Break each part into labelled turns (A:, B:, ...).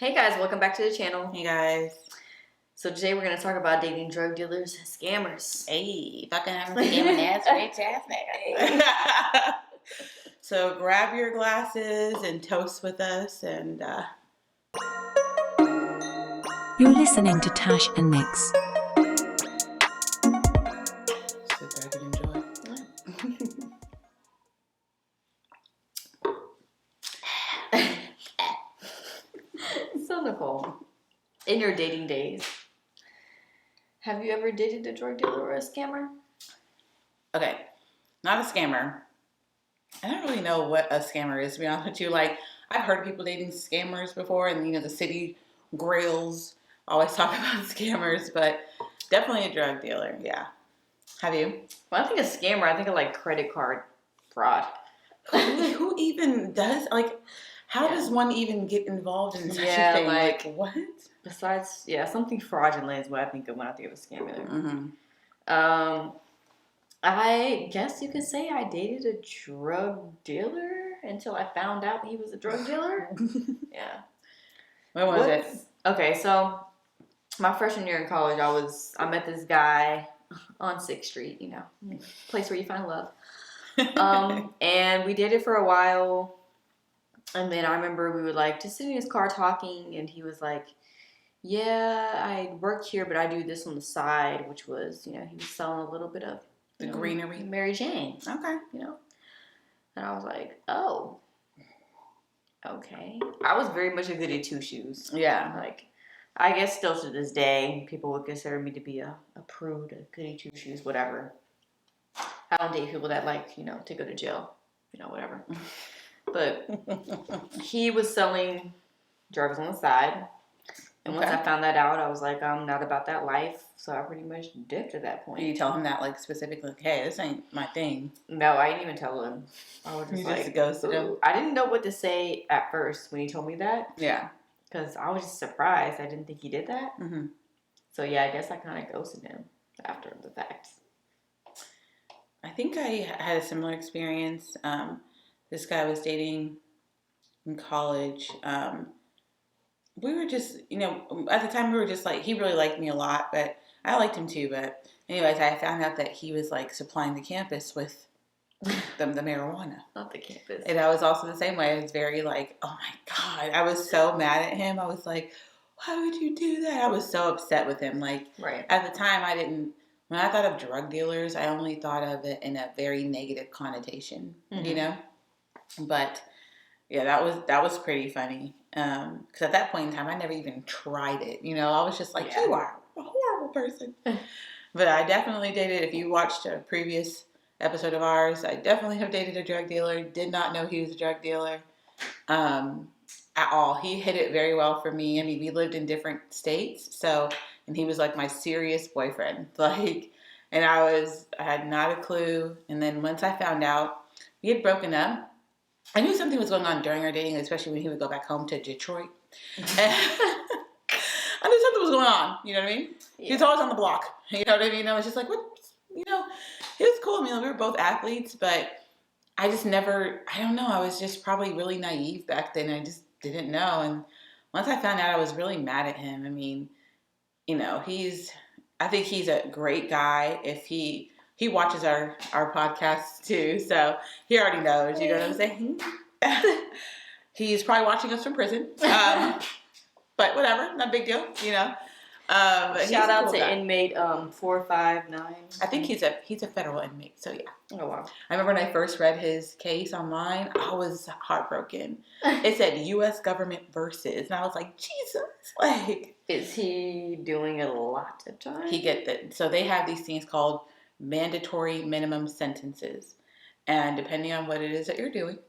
A: Hey guys, welcome back to the channel.
B: Hey guys.
A: So today we're going to talk about dating drug dealers and scammers.
B: Hey, fucking I'm scamming ass rich ass nigga. So grab your glasses and toast with us and
C: You're listening to Tash and Nix.
B: sit back and enjoy.
A: So Nicole, in your dating days, have you ever dated a drug dealer or a scammer?
B: Okay, not a scammer. I don't really know what a scammer is, to be honest with you. Like, I've heard of people dating scammers before, and the city grails always talk about scammers, but definitely a drug dealer, yeah. Have you?
A: When I think of scammer, I think of like credit card fraud.
B: Who even does, like, how does one even get involved in such a thing? Like, what?
A: Besides, something fraudulent is what I think of when I think of a scammer.
B: Mm-hmm.
A: I guess you could say I dated a drug dealer until I found out he was a drug dealer. Yeah.
B: When was it?
A: Okay, so my freshman year in college, I met this guy on 6th Street, place where you find love. And we dated for a while. And then I remember we would just sit in his car talking, and he was like, yeah, I work here, but I do this on the side, which was, he was selling a little bit of
B: the greenery.
A: Mary Jane.
B: Okay.
A: And I was like, oh, okay. I was very much a goody two shoes.
B: Yeah.
A: I guess still to this day, people would consider me to be a prude, a goody two shoes, whatever. I don't date people that to go to jail, whatever. But he was selling drugs on the side. And once I found that out, I was like, I'm not about that life. So I pretty much dipped at that point.
B: Did you tell him that, specifically, hey, this ain't my thing?
A: No, I didn't even tell him. I was just
B: ghosted him?
A: I didn't know what to say at first when he told me that.
B: Yeah.
A: Because I was just surprised. I didn't think he did that.
B: Mm-hmm.
A: So, I guess I kind of ghosted him after the fact.
B: I think I had a similar experience. This guy I was dating in college. We were just, at the time we were just he really liked me a lot, but I liked him too. But anyways, I found out that he was supplying the campus with the marijuana.
A: Not the campus.
B: And I was also the same way. I was very oh my God. I was so mad at him. I was like, why would you do that? I was so upset with him.
A: Right.
B: At the time when I thought of drug dealers, I only thought of it in a very negative connotation, But yeah, that was pretty funny. Because at that point in time, I never even tried it. I was just like, you are a horrible person. But I definitely dated, if you watched a previous episode of ours, I definitely have dated a drug dealer. Did not know he was a drug dealer at all. He hid it very well for me. I mean, we lived in different states. And he was my serious boyfriend. And I had not a clue. And then once I found out, we had broken up. I knew something was going on during our dating, especially when he would go back home to Detroit. I knew something was going on, you know what I mean? Yeah. He was always on the block, you know what I mean? I was just like, what, he was cool. I mean, we were both athletes, but I just never, I don't know, I was just probably really naive back then. I just didn't know. And once I found out, I was really mad at him. I mean, I think he's a great guy. If he watches our podcasts too, so he already knows, you know what I'm saying? He's probably watching us from prison. But whatever, not a big deal, But
A: Shout out to inmate 459.
B: I think he's a federal inmate, so yeah.
A: Oh wow.
B: I remember when I first read his case online, I was heartbroken. It said U.S. government versus, and I was like, Jesus,
A: Is he doing a lot of time?
B: He gets it. So they have these things called mandatory minimum sentences, and depending on what it is that you're doing,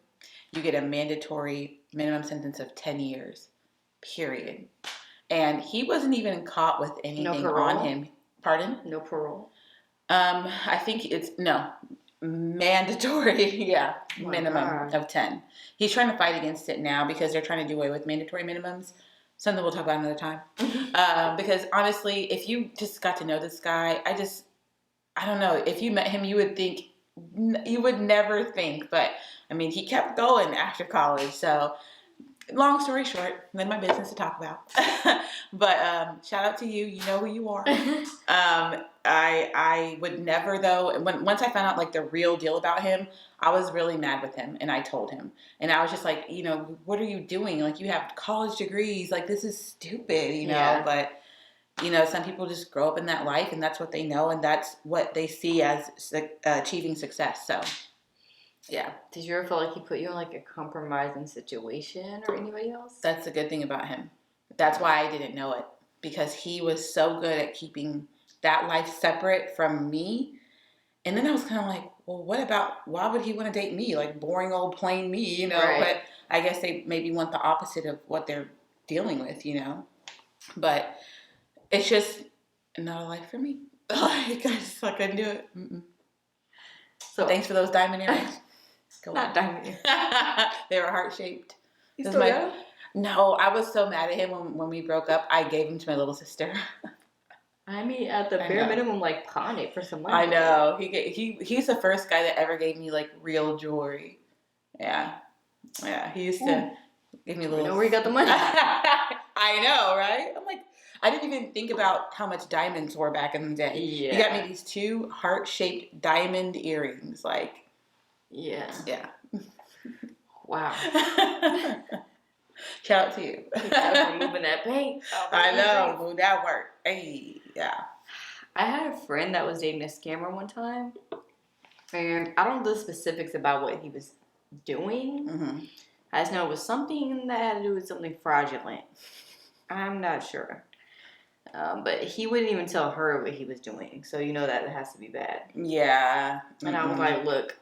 B: you get a mandatory minimum sentence of 10 years, period. And he wasn't even caught with anything on him. Pardon?
A: No parole.
B: I think it's mandatory. Yeah, minimum of 10. He's trying to fight against it now because they're trying to do away with mandatory minimums. Something we'll talk about another time. Because honestly, if you just got to know this guy, I don't know. If you met him, you would never think. But I mean, he kept going after college. So long story short, none of my business to talk about. But shout out to you. You know who you are. I would never though. Once I found out like the real deal about him, I was really mad with him, and I told him, and I was just like, what are you doing? Like, you have college degrees. Like, this is stupid,
A: Yeah.
B: But some people just grow up in that life, and that's what they know, and that's what they see as achieving success. So. Yeah.
A: Did you ever feel like he put you in like a compromising situation or anybody else?
B: That's the good thing about him. That's why I didn't know it, because he was so good at keeping that life separate from me. And then I was kind of like, well, why would he want to date me? Like boring old plain me,
A: Right.
B: But I guess they maybe want the opposite of what they're dealing with, But it's just not a life for me. I couldn't do it. Mm-mm. So thanks for those diamond earrings.
A: Not diamond.
B: They were heart-shaped.
A: You still got them?
B: No, I was so mad at him when we broke up. I gave him to my little sister.
A: I mean, at the bare minimum, like, pawn it for some money.
B: I know. He's the first guy that ever gave me, like, real jewelry. Yeah. Yeah, he used to give me little...
A: I know where you got the money.
B: I know, right? I'm like, I didn't even think about how much diamonds were back in the day.
A: Yeah.
B: He got me these 2 heart-shaped diamond earrings, like...
A: Yeah.
B: Yeah.
A: Wow.
B: Shout out to you.
A: For moving that paint.
B: I know. Move that work. Hey, yeah.
A: I had a friend that was dating a scammer one time. And I don't know the specifics about what he was doing.
B: Mm-hmm.
A: I just know it was something that had to do with something fraudulent. I'm not sure. But he wouldn't even tell her what he was doing. So you know that it has to be bad.
B: Yeah.
A: And I was like, look...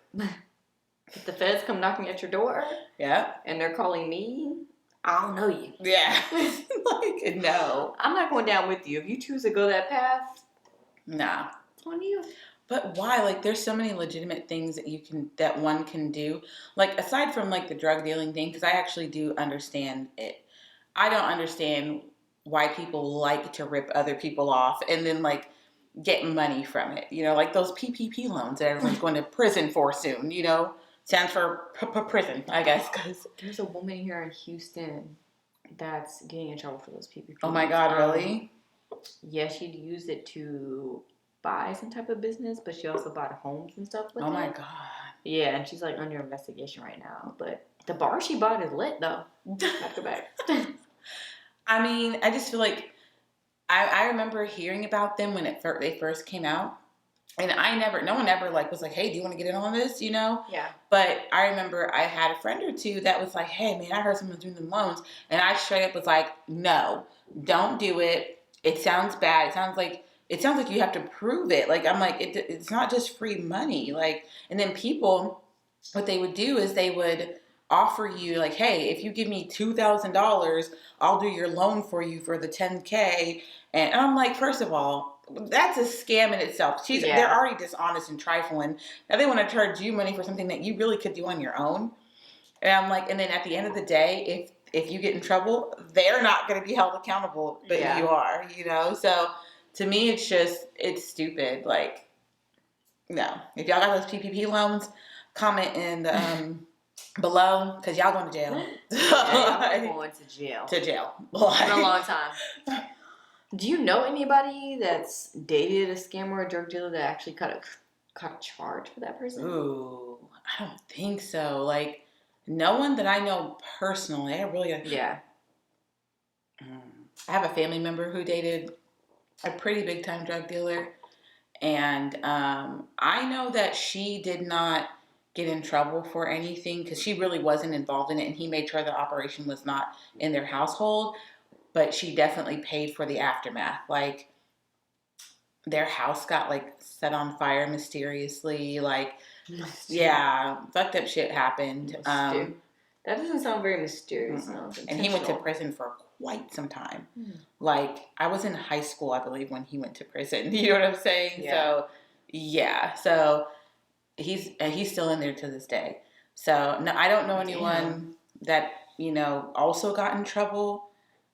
A: If the feds come knocking at your door, and they're calling me, I don't know you.
B: Yeah, like no,
A: I'm not going down with you. If you choose to go that path,
B: nah,
A: it's on you.
B: But why? Like, there's so many legitimate things that one can do. Like, aside from like the drug dealing thing, because I actually do understand it. I don't understand why people like to rip other people off and then like get money from it. Like those PPP loans that everyone's going to prison for soon. Stands for prison, I guess. Cause
A: there's a woman here in Houston that's getting in trouble for those PPP.
B: Oh my God, really?
A: Yeah, she'd use it to buy some type of business, but she also bought homes and stuff with it.
B: Oh my God.
A: Yeah, and she's like under investigation right now. But the bar she bought is lit though. Back to back.
B: I mean, I just feel like I remember hearing about them when they first came out. And no one ever like was like, hey, do you want to get in on this?
A: Yeah.
B: But I remember I had a friend or two that was like, hey, man, I heard someone's doing them loans. And I straight up was like, no, don't do it. It sounds bad. It sounds like you have to prove it. Like, I'm like, it's not just free money. Like, and then people, what they would do is they would offer you like, hey, if you give me $2,000, I'll do your loan for you for the $10K. And I'm like, first of all, that's a scam in itself. They're already dishonest and trifling. Now they want to charge you money for something that you really could do on your own. And I'm like, and then at the end of the day, if you get in trouble, they're not going to be held accountable, but you are, So to me, it's stupid. Like, no. If y'all got those PPP loans, comment in the below, because y'all going to jail.
A: I'm going to jail.
B: To jail.
A: For a long time. Do you know anybody that's dated a scammer or a drug dealer that actually caught a charge for that person?
B: Ooh, I don't think so. Like, no one that I know personally. I really...
A: Yeah.
B: I have a family member who dated a pretty big time drug dealer. And I know that she did not get in trouble for anything because she really wasn't involved in it. And he made sure the operation was not in their household. But she definitely paid for the aftermath. Like, their house got, like, set on fire mysteriously. Like, yeah, fucked up shit happened.
A: That doesn't sound very mysterious.
B: Mm-hmm.
A: No,
B: and he went to prison for quite some time. Mm-hmm. Like, I was in high school, I believe, when he went to prison. You know what I'm saying? Yeah. So, yeah. So, he's still in there to this day. So, no, I don't know anyone that, also got in trouble.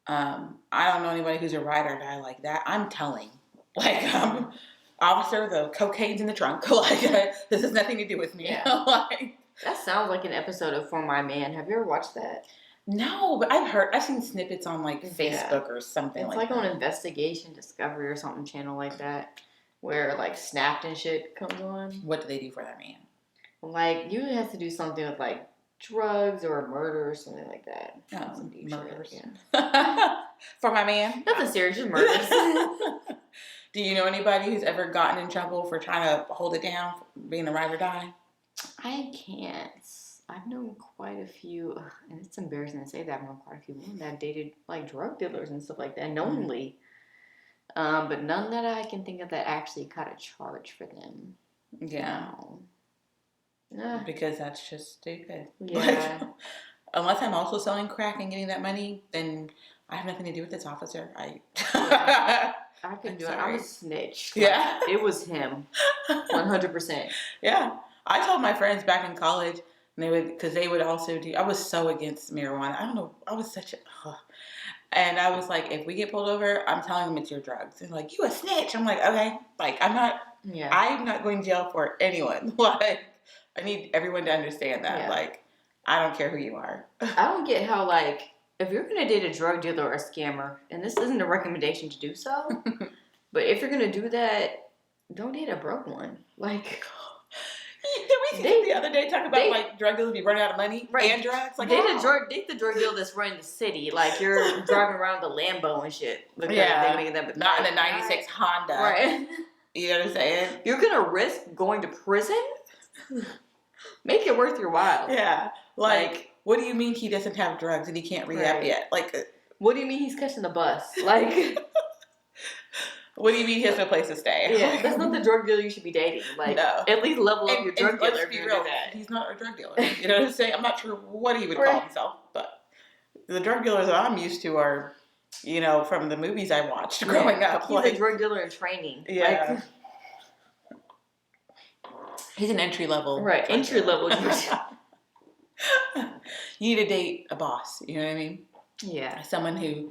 B: I don't know anybody who's a ride or die like that. I'm telling. Like, officer, the cocaine's in the trunk. Like, this has nothing to do with me.
A: Yeah. Like, that sounds like an episode of For My Man. Have you ever watched that?
B: No, but I've seen snippets on like Facebook or something
A: It's
B: like
A: like
B: that.
A: on Investigation Discovery or something channel like that, where like Snapped and shit comes on.
B: What do they do for that man?
A: Like usually has to do something with like drugs or murder or something like that.
B: Oh,
A: Some deep
B: murders.
A: shit. Yeah.
B: For my man.
A: Nothing serious, just murders.
B: Do you know anybody who's ever gotten in trouble for trying to hold it down, being a ride or die?
A: I can't. I've known quite a few, and it's embarrassing to say that I've known quite a few women that dated like drug dealers and stuff like that, knowingly. But none that I can think of that actually caught a charge for them.
B: Yeah.
A: No.
B: Because that's just stupid.
A: Yeah.
B: Like, unless I'm also selling crack and getting that money, then I have nothing to do with this officer.
A: I couldn't do it. I'm a snitch.
B: Yeah.
A: It was him. 100%.
B: Yeah. I told my friends back in college, because they would also do, I was so against marijuana. I don't know. I was such a, and I was like, if we get pulled over, I'm telling them it's your drugs. And like, you a snitch. I'm like, okay. Like, I'm not going to jail for anyone. Like, I need everyone to understand that.
A: Yeah.
B: Like, I don't care who you are.
A: I don't get how, like, if you're going to date a drug dealer or a scammer, and this isn't a recommendation to do so, but if you're going to do that, don't date a broke one. Like,
B: did we see the other day talk about like drug dealers be running out of money and drugs? Like,
A: date the drug dealer that's running the city. Like, you're driving around the Lambo and shit.
B: Yeah,
A: they making that,
B: not in a '96 Honda.
A: Right.
B: You know what I'm saying?
A: You're going to risk going to prison? Make it worth your while.
B: Yeah. Like, what do you mean he doesn't have drugs and he can't re-up yet? Like,
A: what do you mean he's catching the bus? Like,
B: what do you mean he has no place to stay?
A: Yeah, that's not the drug dealer you should be dating. Like,
B: no.
A: At least level up your drug dealer.
B: Let's be real. He's not a drug dealer. You know what I'm saying? I'm not sure what he would call himself, but the drug dealers that I'm used to are, you know, from the movies I watched growing up.
A: He's a drug dealer in training.
B: Yeah. He's an entry level.
A: Right, entry level.
B: You need to date a boss. You know what I mean?
A: Yeah.
B: Someone who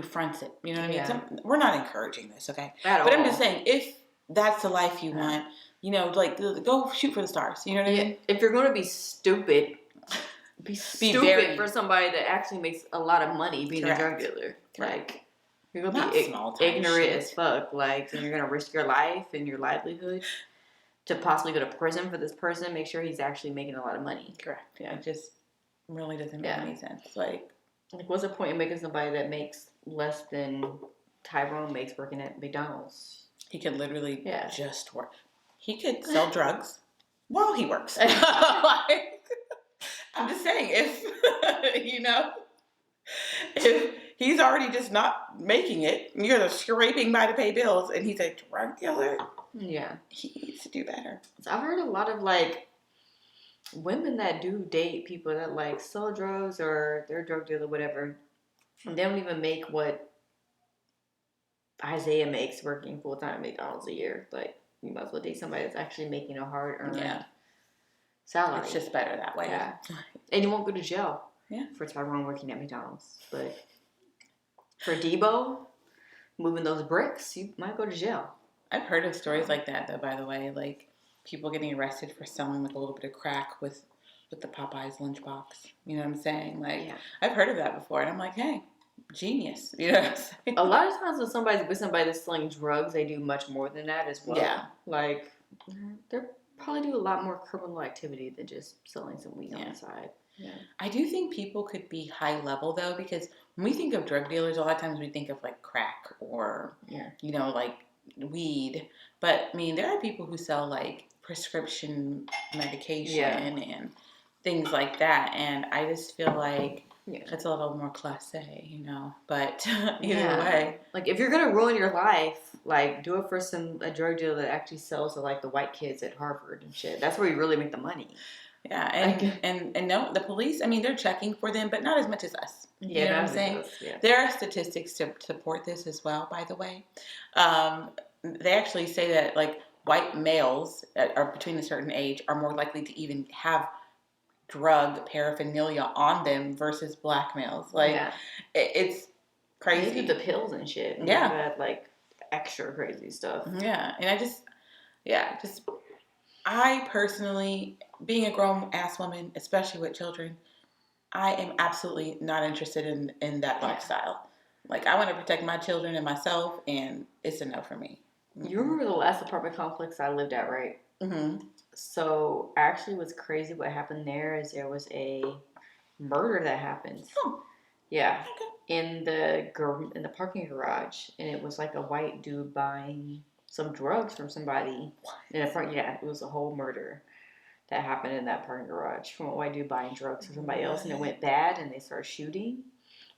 B: fronts it. You know what I mean?
A: Yeah.
B: We're not encouraging this, okay?
A: At
B: but
A: all.
B: I'm just saying, if that's the life you want, you know, like go shoot for the stars. You know what I mean?
A: If you're going to be stupid, be stupid for somebody that actually makes a lot of money being a drug dealer. Like, you're going to be ignorant as fuck. Like, and you're going to risk your life and your livelihood to possibly go to prison for this person. Make sure he's actually making a lot of money.
B: Correct. Yeah. It just really doesn't make any sense. Like,
A: what's the point in making somebody that makes less than Tyrone makes working at McDonald's?
B: He could literally just work. He could sell drugs while he works. Like, I'm just saying, if he's already just not making it, you're just scraping by to pay bills, and he's a drug dealer.
A: Yeah.
B: He needs to do better.
A: So I've heard a lot of, like, women that do date people that, like, sell drugs or they're a drug dealer, whatever, and they don't even make what Isaiah makes working full-time at McDonald's a year. Like, you might as well date somebody that's actually making a hard-earned salary.
B: It's just better that way.
A: Yeah. And you won't go to jail
B: for
A: Tyrone working at McDonald's. But for Debo moving those bricks, you might go to jail.
B: I've heard of stories like that, though, by the way. Like, people getting arrested for selling, like, a little bit of crack with the Popeyes lunchbox. You know what I'm saying? Like, I've heard of that before. And I'm like, hey, genius. You know what I'm saying?
A: A lot of times when somebody's with somebody that's selling drugs, they do much more than that as well. Yeah. Like, they probably do a lot more criminal activity than just selling some weed on the side. Yeah.
B: I do think people could be high level, though, because when we think of drug dealers, a lot of times we think of, like, crack or, you know, like, weed. But, I mean, there are people who sell, like, prescription medication and things like that. And I just feel like it's a little more classy, you know. But either way.
A: Like, if you're going to ruin your life, like, do it for a drug dealer that actually sells to, like, the white kids at Harvard and shit. That's where you really make the money.
B: Yeah, and no, the police, I mean, they're checking for them, but not as much as us. You know what I'm saying? There are statistics to support this as well, by the way. They actually say that, like, white males that are between a certain age are more likely to even have drug paraphernalia on them versus black males. Like, it's crazy.
A: They do the pills and shit. And that, like, extra crazy stuff.
B: Yeah, and I personally, being a grown-ass woman, especially with children, I am absolutely not interested in that lifestyle. Like, I want to protect my children and myself, and it's a no for me.
A: You remember the last apartment complex I lived at, right?
B: Mm-hmm.
A: So actually, what's crazy what happened there is there was a murder that happened.
B: Oh.
A: Yeah.
B: Okay.
A: In the parking garage, and it was like a white dude buying some drugs from somebody.
B: What?
A: Yeah, it was a whole murder that happened in that parking garage from a white dude buying drugs from somebody else, and it went bad, and they started shooting.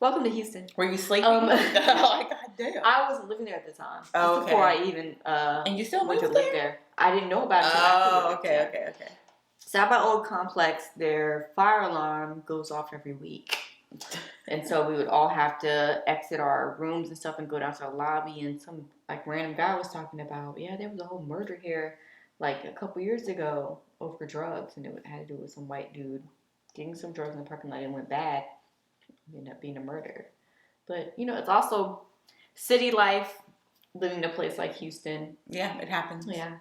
A: Welcome to Houston.
B: Were you sleeping? Oh my God damn.
A: I wasn't living there at the time.
B: Oh,
A: okay. Before I even
B: and you still
A: went to
B: moved
A: live there. I didn't know about it.
B: Oh, okay.
A: So at my old complex, their fire alarm goes off every week. And so we would all have to exit our rooms and stuff and go down to the lobby. And some like random guy was talking about, yeah, there was a whole murder here like a couple years ago over drugs. And it had to do with some white dude getting some drugs in the parking lot and went bad. It ended up being a murder. But, you know, it's also city life, living in a place like Houston.
B: Yeah, it happens.
A: Yeah.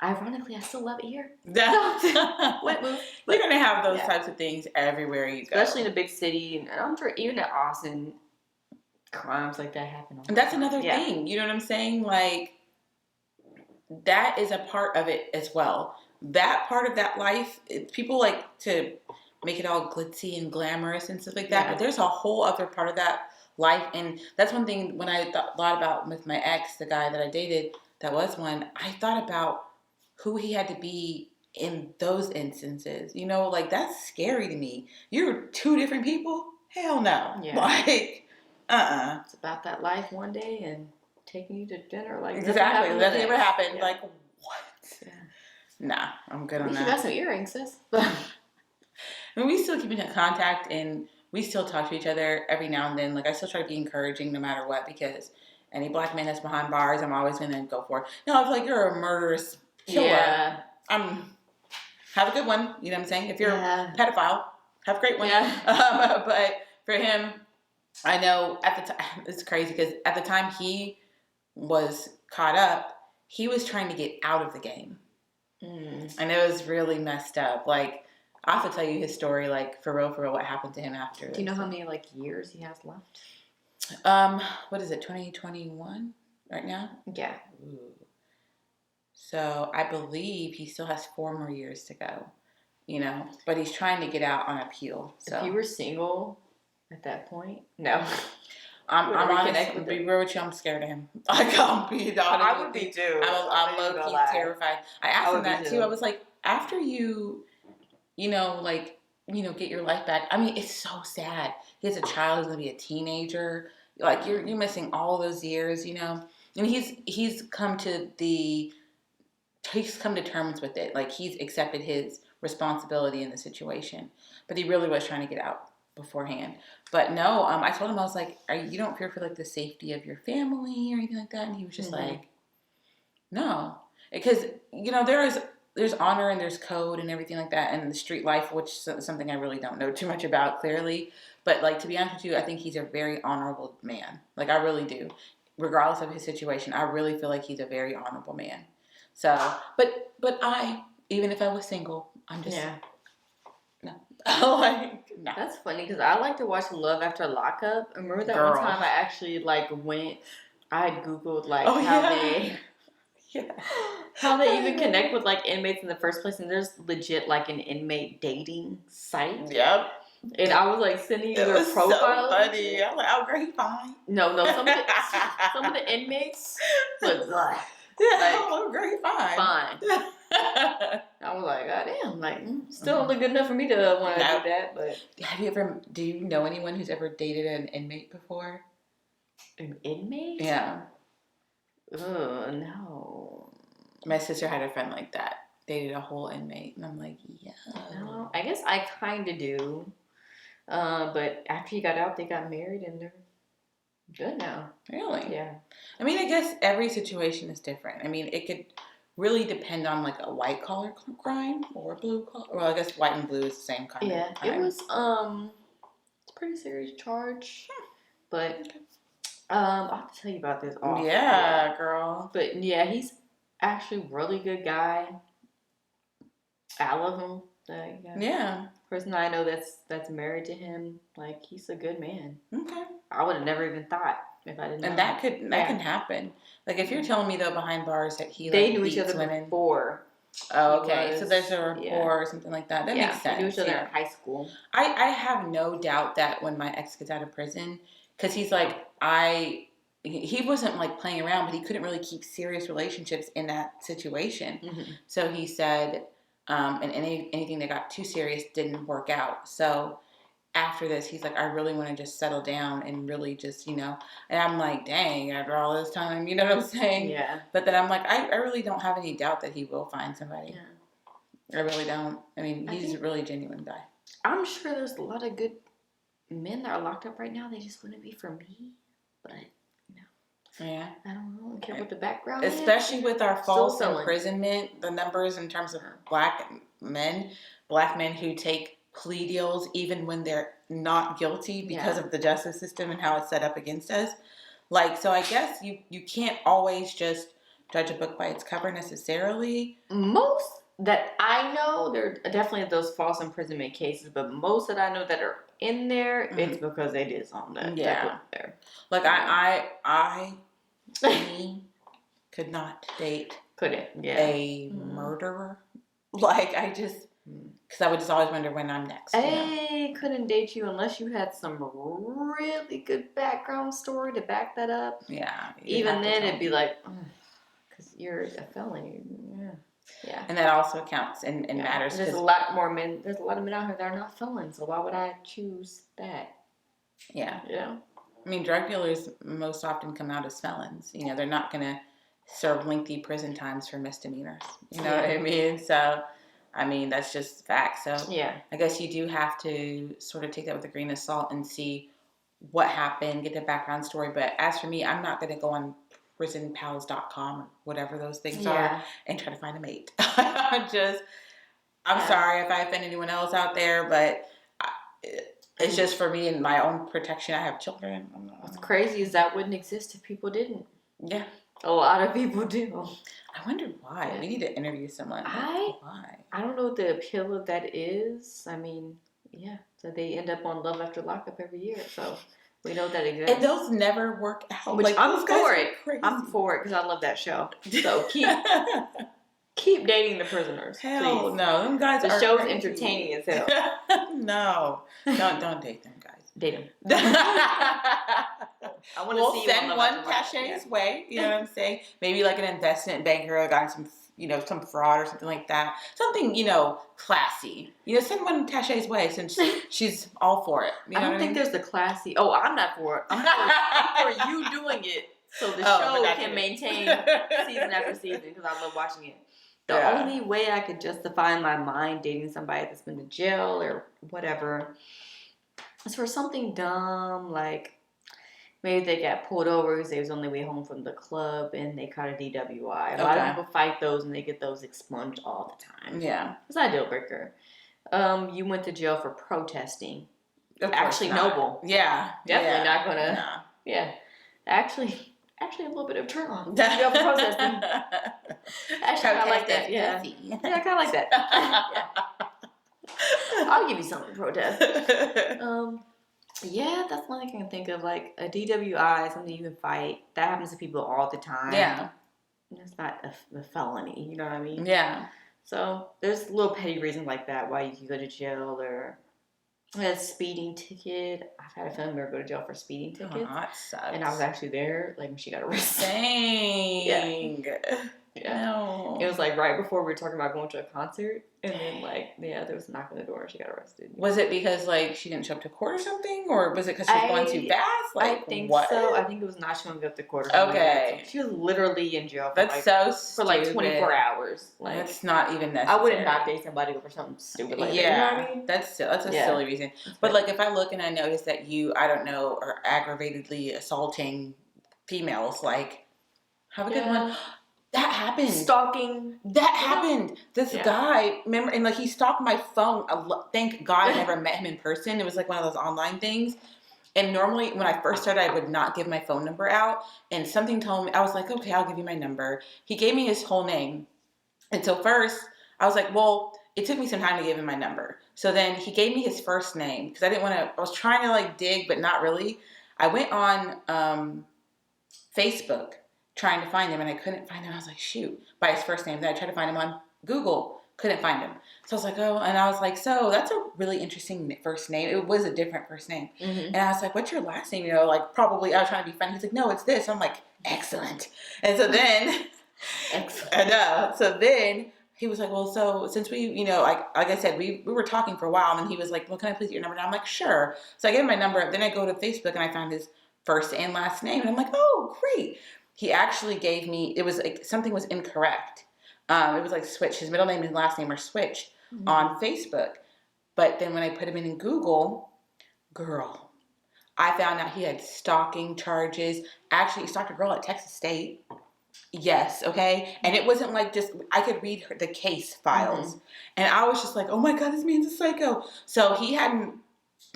A: Ironically, I still love it here.
B: What move? You're going to have those types of things everywhere you go.
A: Especially in a big city. And I'm sure even in Austin, crimes like that happen all the time.
B: And that's another thing. You know what I'm saying? Like, that is a part of it as well. That part of that life, people like to make it all glitzy and glamorous and stuff like that. But there's a whole other part of that life. And that's one thing when I thought about with my ex, the guy that I dated, that was one, I thought about who he had to be in those instances. You know, like, that's scary to me. You're two different people? Hell no.
A: Yeah.
B: Like,
A: It's about that life one day and taking you to dinner. Like,
B: exactly. Nothing ever happened.
A: Yeah.
B: Like, what? Yeah. Nah, I'm good on that.
A: You got some earrings, sis.
B: And we still keep in contact, and we still talk to each other every now and then. Like, I still try to be encouraging no matter what, because any black man that's behind bars, I'm always going to go for. No, I feel like you're a murderous killer. Yeah. Have a good one. You know what I'm saying? If you're a pedophile, have a great one. Yeah. But for him, I know at the time, it's crazy because at the time he was caught up, he was trying to get out of the game. And it was really messed up. Like, I have to tell you his story, like, for real, what happened to him after.
A: Do you know how many, like, years he has left?
B: What is it, 2021 right now?
A: Yeah.
B: Ooh. So I believe he still has 4 more years to go, you know, but he's trying to get out on appeal. So
A: if you were single at that point, no.
B: I'm honest, to be real with you, I'm scared of him. Like, I
A: would be too.
B: I'm low-key terrified. I asked him that too. I was like, after you know, like, you know, get your life back. I mean, it's so sad. He has a child who's gonna be a teenager. Like, you're missing all those years, you know. And he's come to terms with it. Like, he's accepted his responsibility in the situation. But he really was trying to get out beforehand. But no, I told him, I was like, you don't fear for, like, the safety of your family or anything like that? And he was just like, no. Because, you know, there's honor and there's code and everything like that, and the street life, which is something I really don't know too much about, clearly. But, like, to be honest with you, I think he's a very honorable man. Like, I really do. Regardless of his situation, I really feel like he's a very honorable man. So, but even if I was single, I'm just, no. Like, no.
A: That's funny, because I like to watch Love After Lockup. I remember that one time I actually, like, I had Googled, like, how they even connect with, like, inmates in the first place, and there's legit, like, an inmate dating site.
B: Yep.
A: And I was, like, sending you their profile.
B: So funny. I'm like, oh, girl, he fine.
A: No, some of the inmates look like,
B: oh, girl, he fine.
A: Fine. I was like, God damn, like, still don't look good enough for me to want to do that. But
B: do you know anyone who's ever dated an inmate before?
A: An inmate?
B: Yeah.
A: Ugh, no.
B: My sister had a friend like that. Dated a whole inmate. And I'm like, yeah.
A: No, I guess I kind of do. But after he got out, they got married and they're good now.
B: Really?
A: Yeah.
B: I mean, I guess every situation is different. I mean, it could really depend on, like, a white collar crime or a blue collar. Well, I guess white and blue is the same kind of crime.
A: It was it's a pretty serious charge. But I'll have to tell you about this off.
B: Yeah, girl.
A: But yeah, he's actually a really good guy. I love him.
B: Yeah.
A: person I know that's married to him, like, he's a good man.
B: Okay.
A: I would have never even thought if I didn't know.
B: And that can happen. Like, if you're telling me, though, behind bars that he, like,
A: they knew
B: beats
A: each other
B: women.
A: before.
B: Oh, okay. So there's a rapport or something like that. That makes sense.
A: They knew each other in high school.
B: I have no doubt that when my ex gets out of prison, because he's like, he wasn't like playing around, but he couldn't really keep serious relationships in that situation.
A: Mm-hmm.
B: So he said, and anything that got too serious didn't work out. So after this, he's like, I really want to just settle down and really just, and I'm like, dang, after all this time, you know what I'm saying?
A: Yeah.
B: But then I'm like, I really don't have any doubt that he will find somebody.
A: Yeah.
B: I really don't. I mean, he's a really genuine guy.
A: I'm sure there's a lot of good men that are locked up right now. They just wouldn't be for me. But,
B: yeah.
A: I don't care what the background
B: Especially
A: is.
B: with our false imprisonment, the numbers in terms of black men who take plea deals even when they're not guilty because of the justice system and how it's set up against us. Like, so I guess you can't always just judge a book by its cover necessarily.
A: Most that I know, there are definitely those false imprisonment cases, but most that I know that are in there, it's because they did something that went there.
B: Like, I could not date a murderer. Like, I just, because I would just always wonder when I'm next.
A: I couldn't date you unless you had some really good background story to back that up.
B: Yeah.
A: Even then, it'd be like, because you're a felon. Yeah.
B: And that also counts and matters.
A: There's a lot more men. There's a lot of men out here that are not felons. So why would I choose that?
B: Yeah.
A: Yeah.
B: I mean, drug dealers most often come out as felons. They're not going to serve lengthy prison times for misdemeanors. You know what I mean? So, I mean, that's just fact. So, I guess you do have to sort of take that with a grain of salt and see what happened, get the background story. But as for me, I'm not going to go on prisonpals.com or whatever those things are and try to find a mate. I'm sorry if I offend anyone else out there, but it's just for me and my own protection. I have children.
A: What's crazy is that wouldn't exist if people didn't.
B: Yeah.
A: A lot of people do.
B: I wonder why. We need to interview someone. Why?
A: I don't know what the appeal of that is. I mean, so they end up on Love After Lockup every year, so we know that exists.
B: And those never work out.
A: Which I'm for it. I'm for it because I love that show. So keep dating the prisoners.
B: Hell
A: please.
B: No, them guys
A: the
B: are
A: show's
B: crazy.
A: Entertaining as hell.
B: No, don't date them guys.
A: Date them. I want to see
B: send one Tash's way. You know what I'm saying? Maybe like an investment banker that got some, some fraud or something like that. Something, classy. Send one Tash's way since she's all for it. You know
A: I don't think there's the classy. Oh, I'm not for it. I'm for you doing it so the show can maintain season after season because I love watching it. The only way I could justify in my mind dating somebody that's been to jail or whatever is for something dumb, like maybe they got pulled over because they was on their way home from the club and they caught a DWI. A lot of people fight those and they get those expunged all the time.
B: Yeah.
A: It's not a deal breaker. You went to jail for protesting. Actually
B: not.
A: Noble.
B: Yeah.
A: Definitely not gonna.
B: No.
A: Yeah. Actually a little bit of turn on. Jail for protesting. Actually, I like that. Yeah. I kind of like that. I'll give you something to protest. That's one thing I can think of. Like a DWI, something you can fight. That happens to people all the time. Yeah. It's not a felony. You know what I mean?
B: Yeah.
A: So there's little petty reasons like that why you can go to jail or a speeding ticket. I've had a family member go to jail for speeding tickets.
B: Oh, that sucks.
A: And I was actually there, like when she got arrested.
B: Dang.
A: Yeah.
B: No.
A: It was like right before we were talking about going to a concert, and then there was a knock on the door and she got arrested.
B: Was it because she didn't show up to court or something, or was it because she was going too fast?
A: I think so. I think it was not showing up to court.
B: Okay.
A: She was literally in jail
B: for
A: for 24 hours.
B: That's not even necessary.
A: I wouldn't not date somebody over something stupid like that. You know what I mean? That's
B: a silly reason. But if I look and I notice that you, I don't know, are aggravatedly assaulting females, have a good one. That happened.
A: Stalking.
B: That happened. This guy, remember, and he stalked my phone. Thank God I never met him in person. It was one of those online things. And normally when I first started, I would not give my phone number out. And something told me, I was like, okay, I'll give you my number. He gave me his whole name. And so first I was like, well, it took me some time to give him my number. So then he gave me his first name because I was trying to like dig, but not really. I went on Facebook trying to find him and I couldn't find him. I was like, shoot, by his first name. Then I tried to find him on Google, couldn't find him. So I was like, oh, and I was like, so that's a really interesting first name. It was a different first name. And I was like, what's your last name? You know, like probably I was trying to be funny. He's like, no, it's this. I'm like, excellent. And so then, excellent. I know. So then he was like, well, so since we, you know, like I said, we were talking for a while and he was like, well, can I please get your number? And I'm like, sure. So I gave him my number. Then I go to Facebook and I found his first and last name. And I'm like, oh, great. He actually gave me, it was like, something was incorrect. It was like switch. His middle name and last name are switched on Facebook. But then when I put him in Google, girl, I found out he had stalking charges. Actually, he stalked a girl at Texas State. Yes, okay? And it wasn't like just, I could read the case files. And I was just like, oh my God, this man's a psycho. So he hadn't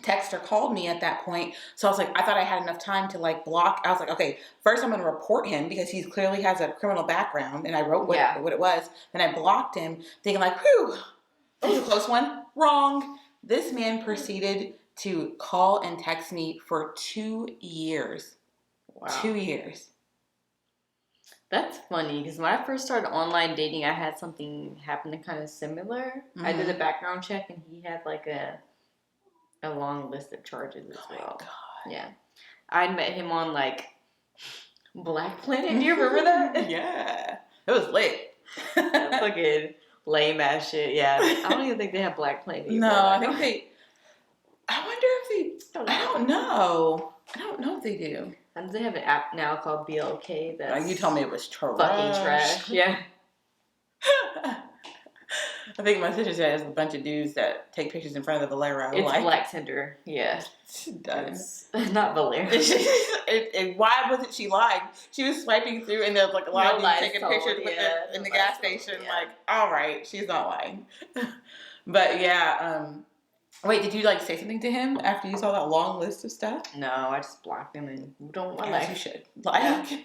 B: texted or called me at that point. So I was like, I thought I had enough time to like block. I was like, okay, first I'm going to report him because he clearly has a criminal background. And I wrote what it was. Then I blocked him thinking like, whew, that was a close one. Wrong. This man proceeded to call and text me for 2 years. Wow. 2 years.
A: That's funny because when I first started online dating, I had something happen kind of similar. I did a background check and he had like a long list of charges as well. God. Yeah. I met him on like Black Planet. Do you remember that?
B: Yeah. It was lit.
A: Fucking lame ass shit. Yeah. I don't even think they have Black Planet.
B: No, I think I wonder if they, I don't know. I don't know if they do.
A: And they have an app now called BLK that's
B: you told me it was trash.
A: Fucking trash. Yeah.
B: I think my sister said it's a bunch of dudes that take pictures in front of the Valero.
A: It's like, Black Tinder. Yeah.
B: She does.
A: It's not Valero.
B: And why wasn't she lying? She was swiping through and there was like a lot of dudes taking pictures in the gas station. Yeah. Like, all right, she's not lying. But yeah, wait, did you like say something to him after you saw that long list of stuff?
A: No, I just blocked him and don't like.
B: As you should. Like, yeah.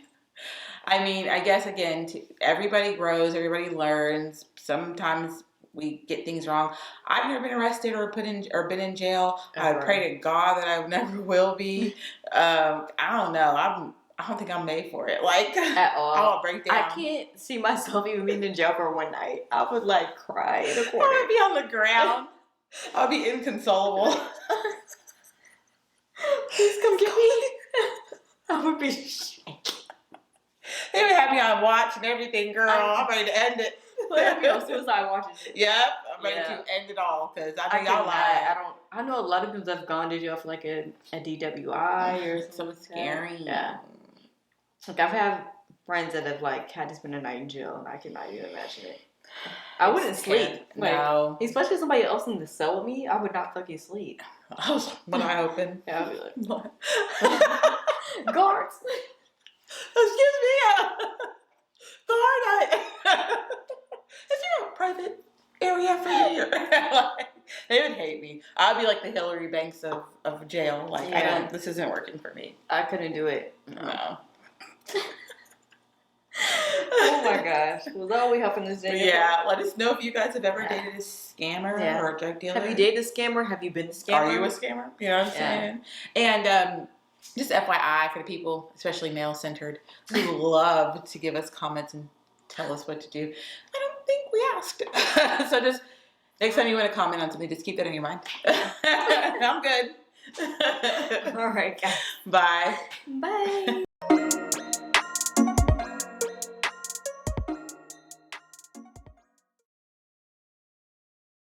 B: I mean, I guess again, everybody grows, everybody learns. Sometimes we get things wrong. I've never been arrested or been in jail.
A: Ever.
B: I pray to God that I never will be. I don't know. I don't think I'm made for it. Like
A: at all.
B: I'll break down.
A: I can't see myself even being in jail for one night. I would like cry in a corner.
B: I would be on the ground. I would be inconsolable.
A: Please come get me. I would be shaking.
B: They would have me on watch and everything, girl. I'm ready to end it.
A: Let me on suicide watch.
B: Yep, I'm ready to end it all because I think y'all lie.
A: I know a lot of people that have gone to jail for like a DWI or something.
B: So scary.
A: Yeah. Like I've had friends that have like had to spend a night in jail, and I cannot even imagine it. I wouldn't sleep. Like,
B: no.
A: Especially somebody else in the cell with me, I would not fucking sleep.
B: I was one eye open.
A: Yeah, I'd be like, guards.
B: Excuse me, guard. Is there a private area for you? They would hate me. I'd be like the Hillary Banks of jail. Like, yeah. This isn't working for me.
A: I couldn't do it.
B: No.
A: Oh my gosh. Was that all we have in this day?
B: Yeah. Let us know if you guys have ever dated a scammer or a drug dealer.
A: Have you dated a scammer? Have you been a scammer?
B: Are you a scammer? You know what I'm saying? And just FYI for the people, especially male-centered, who love to give us comments and tell us what to do. I don't think we asked. So just next time you want to comment on something, just keep that in your mind. I'm good.
A: All right, guys.
B: Bye.
A: Bye.